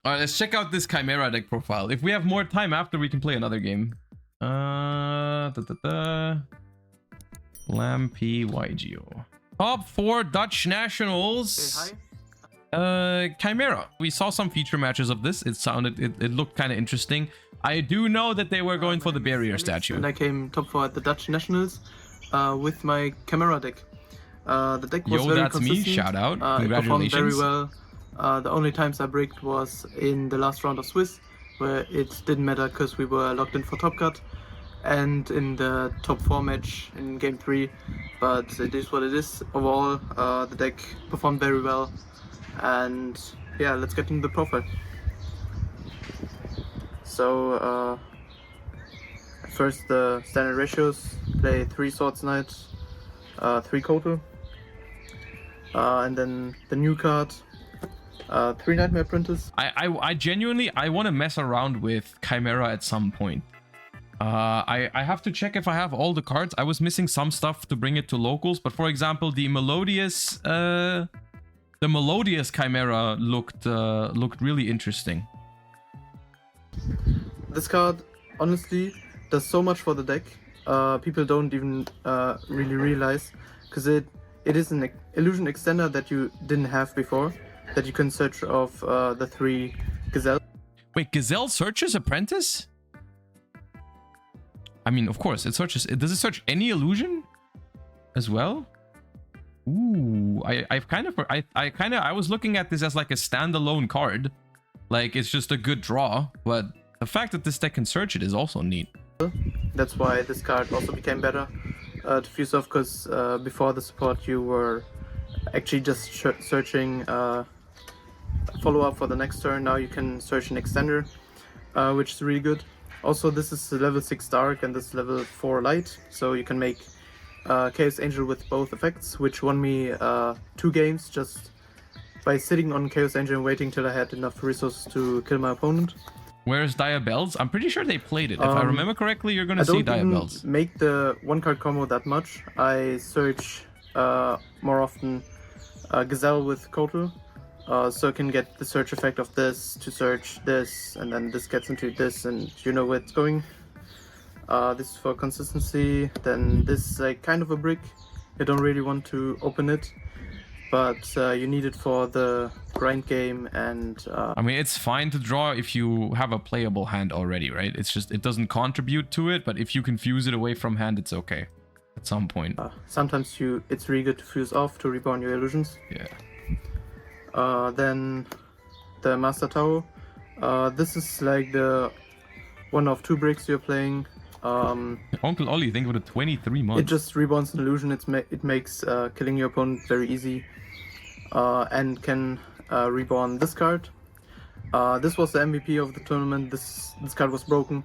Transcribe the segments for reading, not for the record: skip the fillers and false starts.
All right, let's check out this Chimera deck profile. If we have more time after, we can play another game. Lampy Yugioh. Top 4 Dutch nationals. Chimera. We saw some feature matches of this. It looked kind of interesting. I do know that they were going for the barrier statue. And I came top 4 at the Dutch nationals with my Chimera deck. The deck was very that's consistent. me. Shout out. It performed very Congratulations. well. The only times I bricked was in the last round of Swiss, where it didn't matter because we were locked in for top cut, and in the top 4 match in game 3. But it is what it is. Overall, the deck performed very well. And yeah, let's get into the profile. So first the standard ratios: play 3 Swords Knight, 3 Kotal, and then the new card, 3 Nightmare Apprentice. I genuinely want to mess around with Chimera at some point. I have to check if I have all the cards. I was missing some stuff to bring it to locals, but for example, the melodious Chimera looked really interesting. This card honestly does so much for the deck. People don't even really realize, because it is an illusion extender that you didn't have before, that you can search of the 3 Gazelle. Wait, Gazelle searches Apprentice? I mean, of course, it searches. Does it search any illusion as well? Ooh, I was looking at this as like a standalone card, like it's just a good draw. But the fact that this deck can search it is also neat. That's why this card also became better to fuse off, because before the support you were actually just searching follow-up for the next turn. Now you can search an extender, which is really good. Also, this is level 6 dark and this is level 4 light, so you can make Chaos Angel with both effects, which won me 2 games just by sitting on Chaos Angel and waiting till I had enough resources to kill my opponent. Where's Diabells? I'm pretty sure they played it. If I remember correctly, you're gonna see Diabells. I don't make the 1-card combo that much. I search more often Gazelle with Kotal, so I can get the search effect of this to search this, and then this gets into this, and you know where it's going. This is for consistency. Then this is like kind of a brick. You don't really want to open it, but you need it for the grind game. And I mean, it's fine to draw if you have a playable hand already, right? It's just it doesn't contribute to it, but if you can fuse it away from hand, it's okay at some point. Sometimes it's really good to fuse off to reborn your illusions. Yeah. Then the Master Tao. This is like the one of 2 bricks you're playing. Uncle Ollie, think of the 23 months. It just reborns an illusion. It makes killing your opponent very easy, and can reborn this card. This was the MVP of the tournament. This card was broken.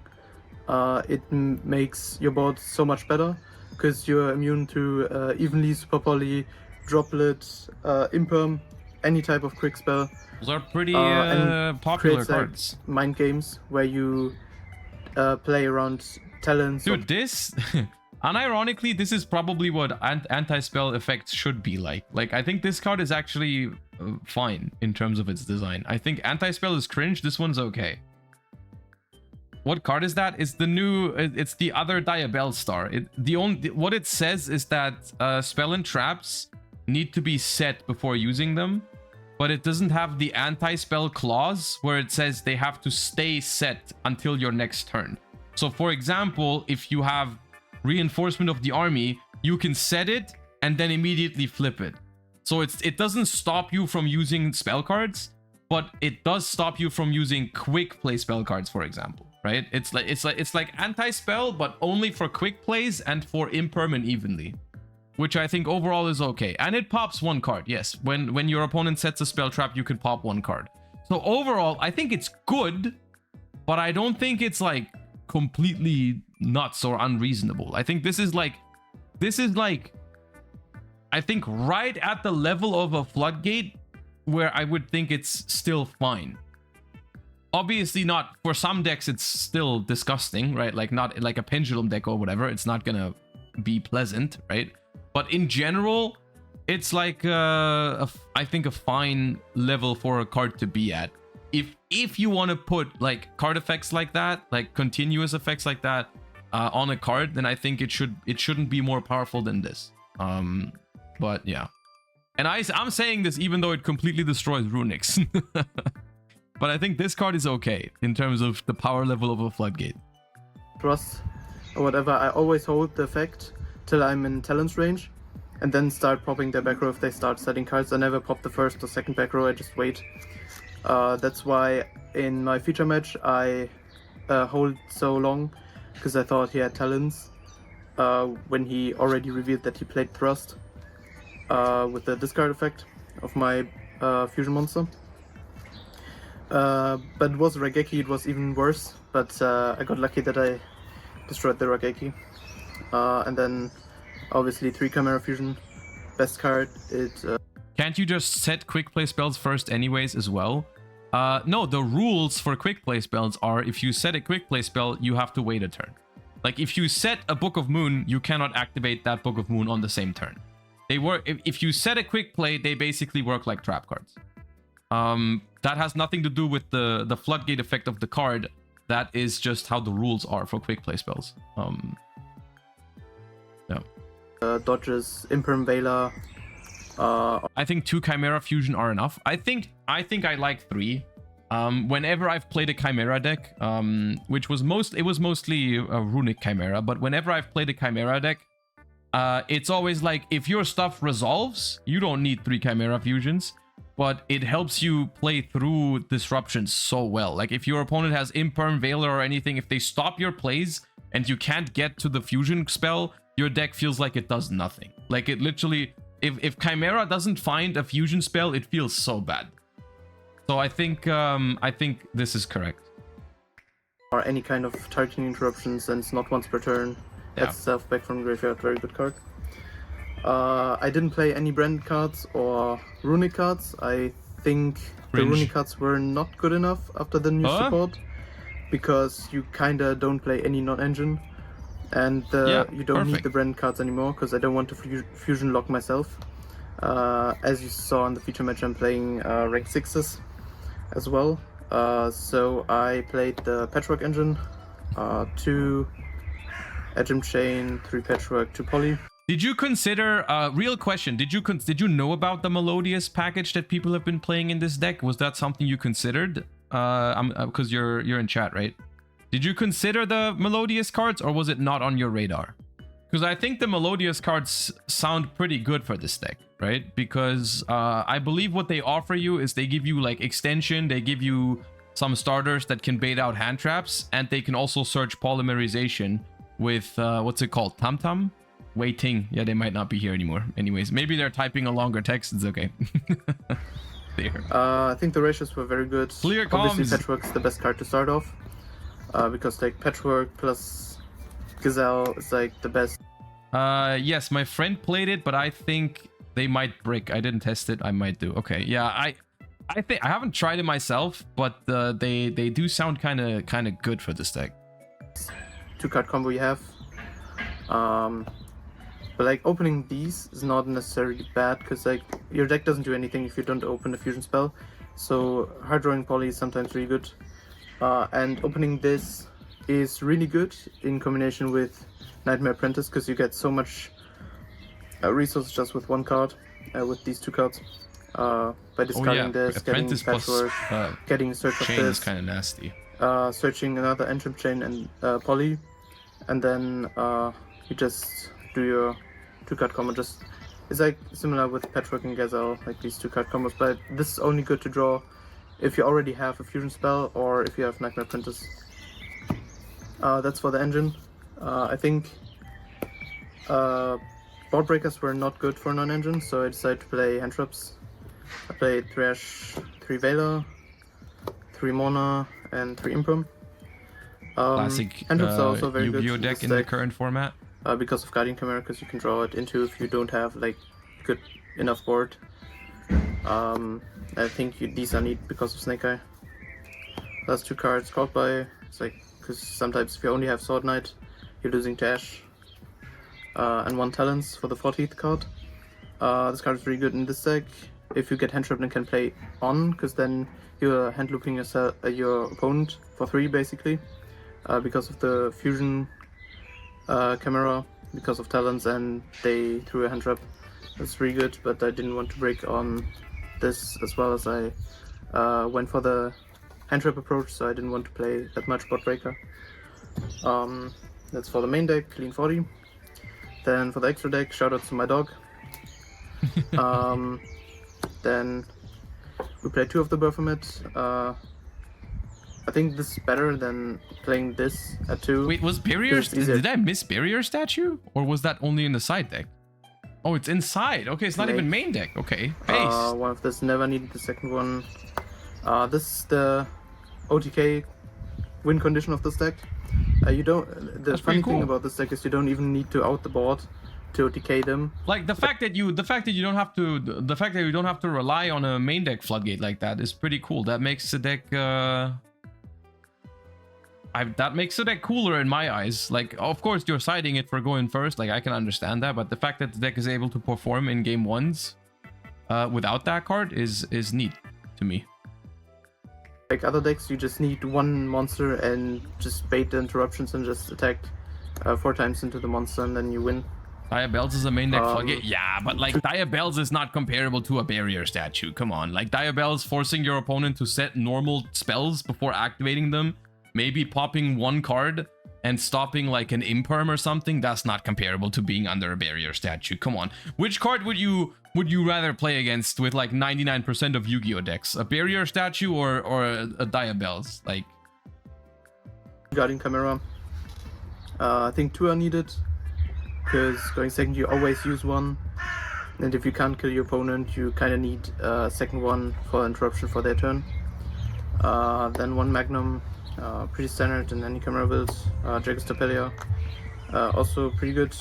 It makes your board so much better, because you're immune to Evenly, Super Poly, Droplet, Imperm, any type of quick spell. Those are pretty popular cards. Mind games where you play around talents. Dude, this unironically, this is probably what anti-spell effects should be like. Like, I think this card is actually fine in terms of its design. I think anti-spell is cringe. This one's okay. What card is that? It's the new. It's the other Diabell star. What it says is that spell and traps need to be set before using them, but it doesn't have the anti-spell clause where it says they have to stay set until your next turn. So for example, if you have reinforcement of the army, you can set it and then immediately flip it. So it doesn't stop you from using spell cards, but it does stop you from using quick play spell cards, for example, right? It's like anti-spell, but only for quick plays and for impermanent evenly, which I think overall is okay. And it pops 1 card. Yes, when your opponent sets a spell trap, you can pop 1 card. So overall, I think it's good, but I don't think it's like completely nuts or unreasonable. I think this is like I think right at the level of a floodgate where I would think it's still fine. Obviously not for some decks, it's still disgusting, right? Like not like a pendulum deck or whatever. It's not gonna be pleasant, right? But in general, it's like I think a fine level for a card to be at. if you want to put like card effects like that, like continuous effects like that on a card, then I think it shouldn't be more powerful than this. But yeah. And I'm saying this even though it completely destroys Runics. But I think this card is okay in terms of the power level of a Floodgate. Thrust or whatever, I always hold the effect till I'm in Talon's range and then start popping their back row if they start setting cards. I never pop the first or second back row, I just wait. That's why in my feature match I hold so long, because I thought he had Talons when he already revealed that he played Thrust with the discard effect of my fusion monster. But it was Raigeki, it was even worse, but I got lucky that I destroyed the Raigeki. And then obviously 3 Chimera fusion, best card. Can't you just set quick play spells first anyways as well? No, the rules for quick play spells are if you set a quick play spell, you have to wait a turn. Like if you set a Book of Moon, you cannot activate that Book of Moon on the same turn. They work if you set a quick play, they basically work like trap cards. That has nothing to do with the floodgate effect of the card. That is just how the rules are for quick play spells. Yeah. Dodges, Imperm Veiler. I think 2 Chimera fusion are enough. I think I like 3. Whenever I've played a Chimera deck, which was mostly a Runic Chimera, but whenever I've played a Chimera deck, it's always like if your stuff resolves, you don't need 3 Chimera fusions, but it helps you play through disruptions so well. Like if your opponent has Imperm Veiler or anything, if they stop your plays and you can't get to the fusion spell, your deck feels like it does nothing. Like it literally, if Chimera doesn't find a fusion spell, it feels so bad. So I think this is correct. Or any kind of targeting interruptions, and it's not once per turn. Yeah. That's self back from graveyard, very good card. I didn't play any branded cards or runic cards. I think the runic cards were not good enough after the new support, because you kinda don't play any non-engine, and you don't need the branded cards anymore, because I don't want to fusion lock myself. As you saw in the feature match, I'm playing rank 6s as well. So I played the Patchwork engine, 2 Edgem Chain, 3 Patchwork, 2 Poly. Did you consider, real question, did you know about the Melodious package that people have been playing in this deck? Was that something you considered? Because you're in chat, right? Did you consider the Melodious cards, or was it not on your radar? Because I think the Melodious cards sound pretty good for this deck, right? Because I believe what they offer you is they give you like extension, they give you some starters that can bait out hand traps, and they can also search polymerization with, what's it called, Tam? Waiting. Yeah, they might not be here anymore. Anyways, maybe they're typing a longer text. It's okay. There. I think the ratios were very good. Clear Obviously, comms. Patchwork's the best card to start off, because like Patchwork plus Gazelle is like the best. Yes, my friend played it, but I think they might brick. I didn't test it. I might do. Okay, yeah, I think I haven't tried it myself, but they do sound kind of good for this deck. 2-card combo you have. But like opening these is not necessarily bad, because like your deck doesn't do anything if you don't open a fusion spell. So hard drawing poly is sometimes really good, and opening this is really good in combination with Nightmare Apprentice, because you get so much resources just with 1 card, with these 2 cards. By discarding this, Apprentice getting Patchwork, plus, getting Search of Chain this, is kind of nasty. searching another Entrim Chain and Poly, and then you just do your 2-card combo. It's like similar with Patchwork and Gazelle, like these 2-card combos, but this is only good to draw if you already have a fusion spell or if you have Nightmare Apprentice. That's for the engine. I think board breakers were not good for non-engine, so I decided to play hand traps. I played Thresh, 3 Veiler, 3 Mona, and 3 Imperm. Classic hand traps are also very good Yugioh deck in the current format. Because of Guardian Chimera, because you can draw it into if you don't have like good enough board. I think these are neat because of Snake Eye. Last 2 cards called by. It's like, because sometimes if you only have Sword Knight, you're losing to Ash. And 1 Talents for the 14th card. This card is really good in this deck. if you get hand trapped and can play on, because then you're hand looping your opponent for 3 basically, because of the fusion Chimera, because of talents, and they threw a hand trap. That's really good, but I didn't want to break on this as well as I went for the hand trap approach, so I didn't want to play that much bot breaker. That's for the main deck, clean 40. Then for the extra deck, shout out to my dog. Then we play 2 of the Baphomet. I think this is better than playing this at 2. Wait, was barrier? Did I miss barrier statue, or was that only in the side deck? Oh, it's inside. Okay, it's not even main deck. Okay, base. One of this never needed the second one. This is the OTK win condition of this deck. You don't. The funny thing about this deck is you don't even need to out the board to OTK them. Like the fact that you don't have to rely on a main deck floodgate like that is pretty cool. That makes the deck that makes the deck cooler in my eyes. Like, of course you're siding it for going first, like I can understand that, but the fact that the deck is able to perform in game 1s without that card is neat to me. Like other decks, you just need 1 monster and just bait the interruptions and just attack 4 times into the monster and then you win. Diabells is a main deck floodgate? Yeah, but like Diabells is not comparable to a barrier statue. Come on, like Diabells forcing your opponent to set normal spells before activating them, maybe popping 1 card and stopping like an imperm or something, that's not comparable to being under a barrier statue. Come on. Which card would you rather play against with like 99% of Yu-Gi-Oh decks? A barrier statue or a Diabells? Like, regarding Chimera, I think 2 are needed, because going second you always use 1, and if you can't kill your opponent you kind of need a second one for interruption for their turn. Then 1 Magnum, pretty standard in any Chimera build. Dragostapelia, also pretty good.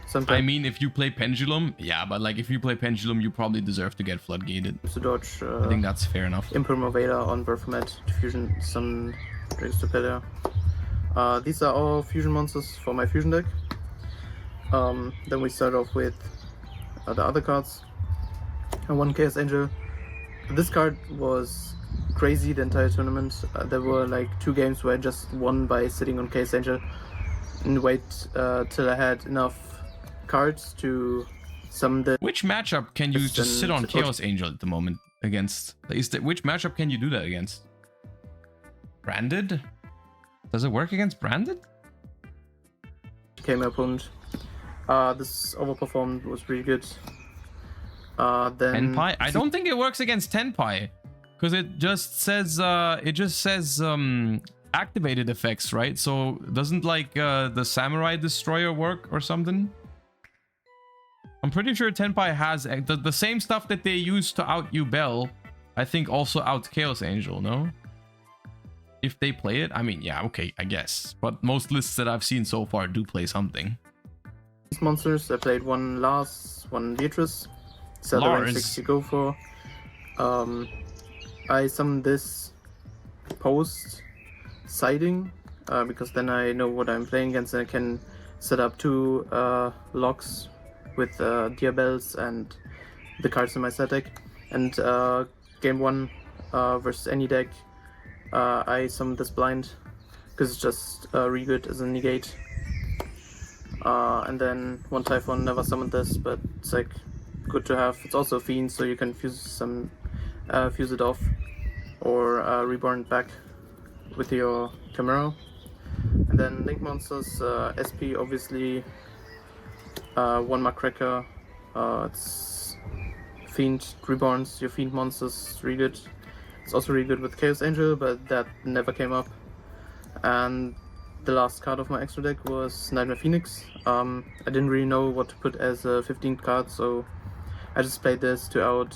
Sometimes. I mean, if you play Pendulum, yeah, but like if you play Pendulum, you probably deserve to get floodgated. To dodge. I think that's fair enough. Imperm Vader on Baphomet to fusion some Dragostapelia. These are all fusion monsters for my fusion deck. Then we start off with the other cards. And 1 Chaos Angel. This card was crazy the entire tournament. There were like 2 games where I just won by sitting on Chaos Angel and wait till I had enough cards to summon the... Which matchup can you just sit on Chaos Angel at the moment against? Which matchup can you do that against? Branded? Does it work against Branded? Okay, my opponent. This overperformed was pretty good. Then Tenpai? I don't think it works against Tenpai, because it just says activated effects, right? So doesn't like the Samurai Destroyer work or something? I'm pretty sure Tenpai has the same stuff that they use to out Yubel, I think also out Chaos Angel, no? If they play it, I mean, yeah, okay, I guess. But most lists that I've seen so far do play something. These monsters, I played 1 Lars, 1 Beatrice. So the rank 6 you go for. I summoned this post siding, because then I know what I'm playing against and I can set up 2 locks with Diabells and the cards in my set deck. And game 1 versus any deck, I summoned this blind because it's just really good as a negate. And then 1 Typhon, never summoned this, but it's like good to have. It's also a fiend, so you can fuse it off or reborn it back with your Chimera. And then Link monsters, SP obviously, 1 Muckracker, it's Fiend reborns your Fiend monsters, really good. It's also really good with Chaos Angel, but that never came up. And the last card of my extra deck was Nightmare Phoenix. I didn't really know what to put as a 15th card, so I just played this to out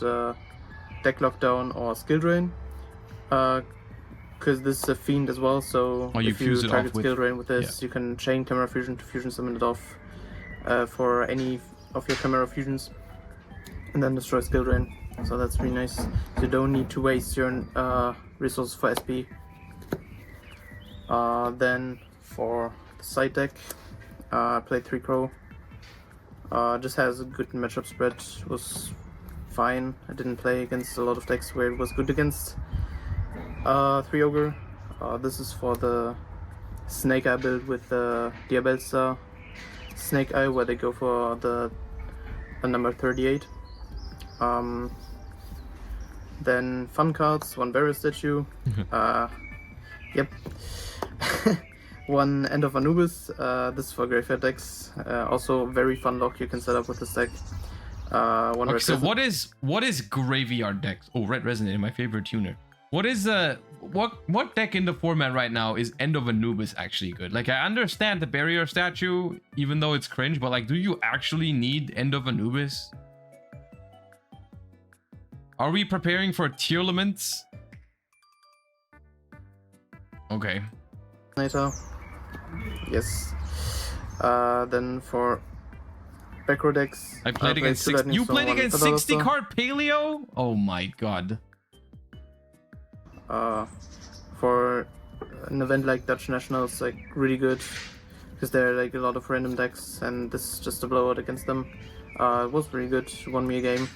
deck lockdown or skill drain. Because this is a Fiend as well, so if you target skill drain with this, you can chain Chimera Fusion to fusion summon it off for any of your Chimera Fusions, and then destroy skill drain. So that's really nice. So you don't need to waste your resources for SP. Then for the side deck, I played 3 Crow. Just has a good matchup spread. Was fine. I didn't play against a lot of decks where it was good against 3 Ogre. This is for the Snake Eye build with the Diabellstar Snake Eye, where they go for the number 38. Then fun cards, 1 Barrier Statue. Yep. 1 End of Anubis. This is for graveyard decks. Also very fun lock you can set up with this deck. One Okay, red so resin- what is graveyard decks? Oh, Red Resonate, my favorite tuner. What is what deck in the format right now is End of Anubis actually good? Like, I understand the barrier statue, even though it's cringe, but like, do you actually need End of Anubis? Are we preparing for Tearlaments? Okay. Later. Yes. Then for backrow decks, I played against two 60. Lightning You Storm, played 1 against Feather 60 Duster. card Paleo? Oh my god. For an event like Dutch Nationals, like really good, because there are like a lot of random decks, and this is just a blowout against them. It was really good. Won me a game.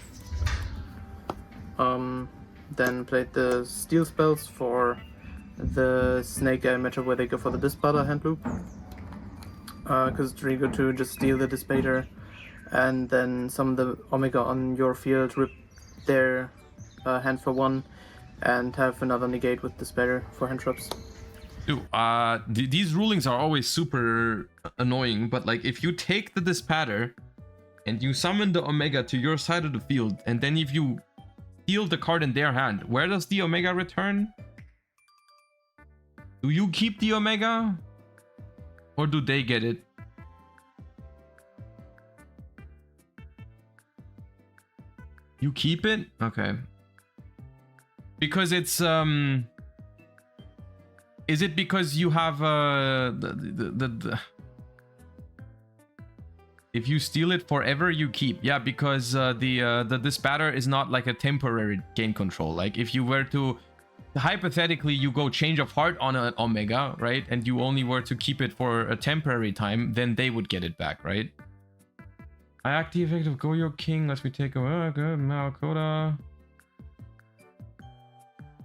Then played the steel spells for the Snake Eye matchup where they go for the Disparter hand loop. Because it's really good to just steal the Dispater and then summon the Omega on your field, rip their hand for 1, and have another negate with Dispater for hand traps. Dude, these rulings are always super annoying, but like, if you take the Dispater and you summon the Omega to your side of the field, and then if you steal the card in their hand, where does the Omega return? Do you keep the Omega? Or do they get it? You keep it? Okay. Because it's is it because you have if you steal it forever, you keep? Yeah, because the Dispatter is not like a temporary gain control. Like, if you were to hypothetically, you go change of heart on an Omega, right? And you only were to keep it for a temporary time, then they would get it back, right? I activate of Goyo King. Let me take a good Malakota.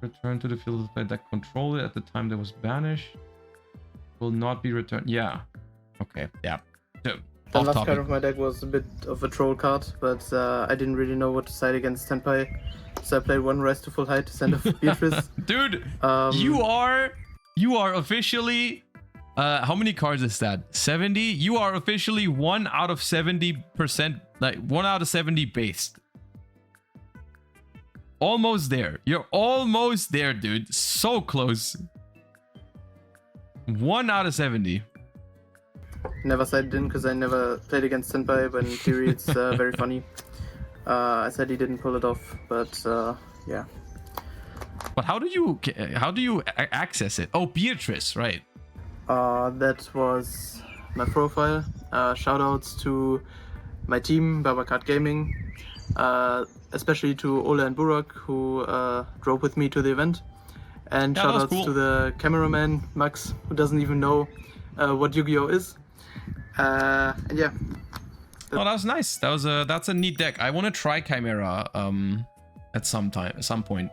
Return to the field of play that controlled it at the time that was banished. Will not be returned. Yeah. Okay. Yeah. So, The off last topic. card of my deck was a bit of a troll card, but I didn't really know what to side against Senpai, so I played 1 Rise to Full Height to send off Beatrice. Dude, Um, you are officially how many cards is that? 70? You are officially 1 out of 70%, like 1 out of 70 based. Almost there. You're almost there, dude. So close. 1 out of 70. Never sided in because I never played against Senpai, but in theory it's very funny. I said he didn't pull it off, but yeah. But how do you access it? Oh, Beatrice, right? That was my profile. Shoutouts to my team, Babakat Gaming, especially to Ola and Burak, who drove with me to the event. And Yeah, that was shoutouts cool. to the cameraman, Max, who doesn't even know what Yugioh is. And yeah. Oh, that was nice. That's a neat deck. I want to try Chimera at some point.